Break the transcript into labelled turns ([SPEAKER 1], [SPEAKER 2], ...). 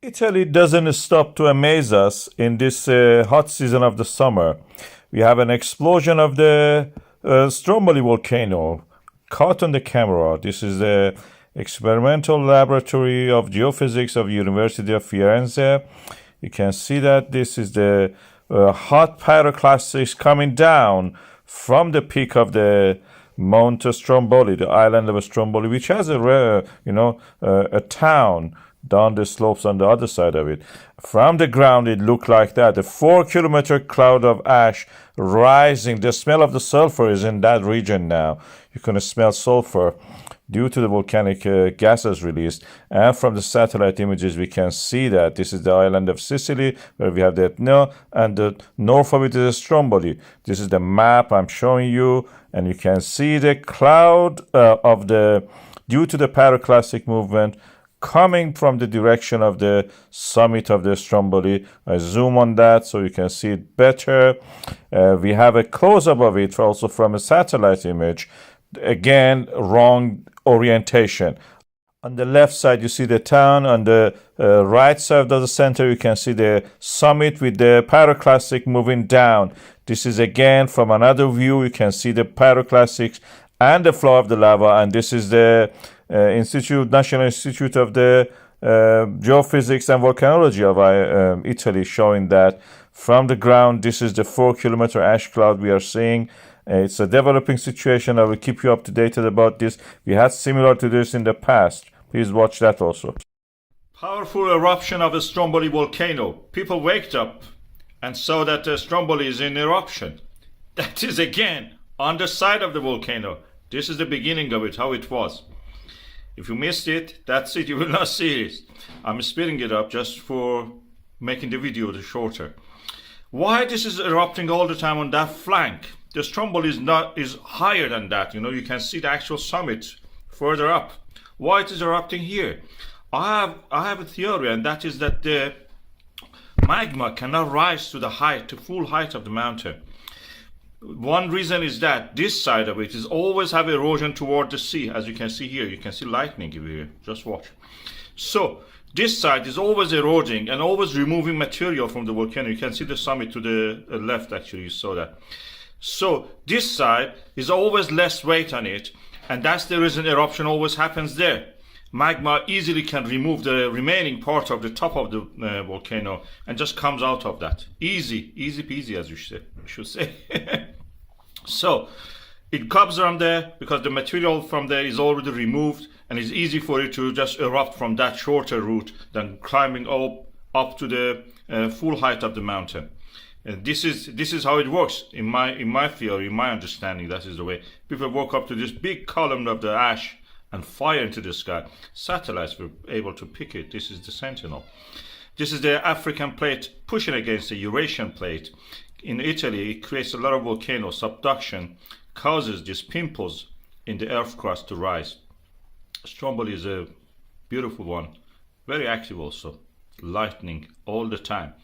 [SPEAKER 1] Italy doesn't stop to amaze us in this hot season of the summer. We have an explosion of the Stromboli volcano caught on the camera. This is the experimental laboratory of geophysics of University of Firenze. You can see that this is the hot pyroclastics coming down from the peak of the Mount Stromboli, the island of Stromboli, which has a rare, a town down the slopes on the other side of it. From the ground, it looked like that. A 4 kilometer cloud of ash rising. The smell of the sulfur is in that region now. You can smell sulfur due to the volcanic gases released. And from the satellite images, we can see that this is the island of Sicily, where we have the Etna, and the north of it is Stromboli. This is the map I'm showing you, and you can see the cloud due to the pyroclastic movement coming from the direction of the summit of the Stromboli. I zoom on that so you can see it better. We have a close-up of it also from a satellite image. Again, wrong orientation. On the left side, you see the town. On the right side of the center, you can see the summit with the pyroclastic moving down. This is again from another view. You can see the pyroclastics and the flow of the lava. And this is the National Institute of the Geophysics and Volcanology of Italy, showing that from the ground, this is the 4 kilometer ash cloud we are seeing. It's a developing situation. I will keep you up to date about this. We had similar to this in the past. Please watch that also. Powerful eruption of a Stromboli volcano. People waked up and saw that Stromboli is in eruption. That is again on the side of the volcano. This is the beginning of it, how it was. If you missed it, that's it. You will not see it. I'm speeding it up just for making the video shorter. Why this is erupting all the time on that flank? The Stromboli is higher than that. You can see the actual summit further up. Why it is erupting here? I have a theory, and that is that the magma cannot rise to the full height of the mountain. One reason is that this side of it is always have erosion toward the sea. As you can see here, you can see lightning here. Just watch. So this side is always eroding and always removing material from the volcano. You can see the summit to the left, actually, you saw that. So this side is always less weight on it, and that's the reason eruption always happens there. Magma easily can remove the remaining part of the top of the volcano and just comes out of that. Easy peasy, as you should say. So it comes from there because the material from there is already removed, and it's easy for it to just erupt from that shorter route than climbing up to the full height of the mountain. And this is how it works in my theory, in my understanding. That is the way people walk up to this big column of the ash and fire into the sky. Satellites were able to pick it. This is the Sentinel. This is the African plate pushing against the Eurasian plate. In Italy, it creates a lot of volcano subduction, causes these pimples in the earth crust to rise. Stromboli is a beautiful one, very active also, lightning all the time.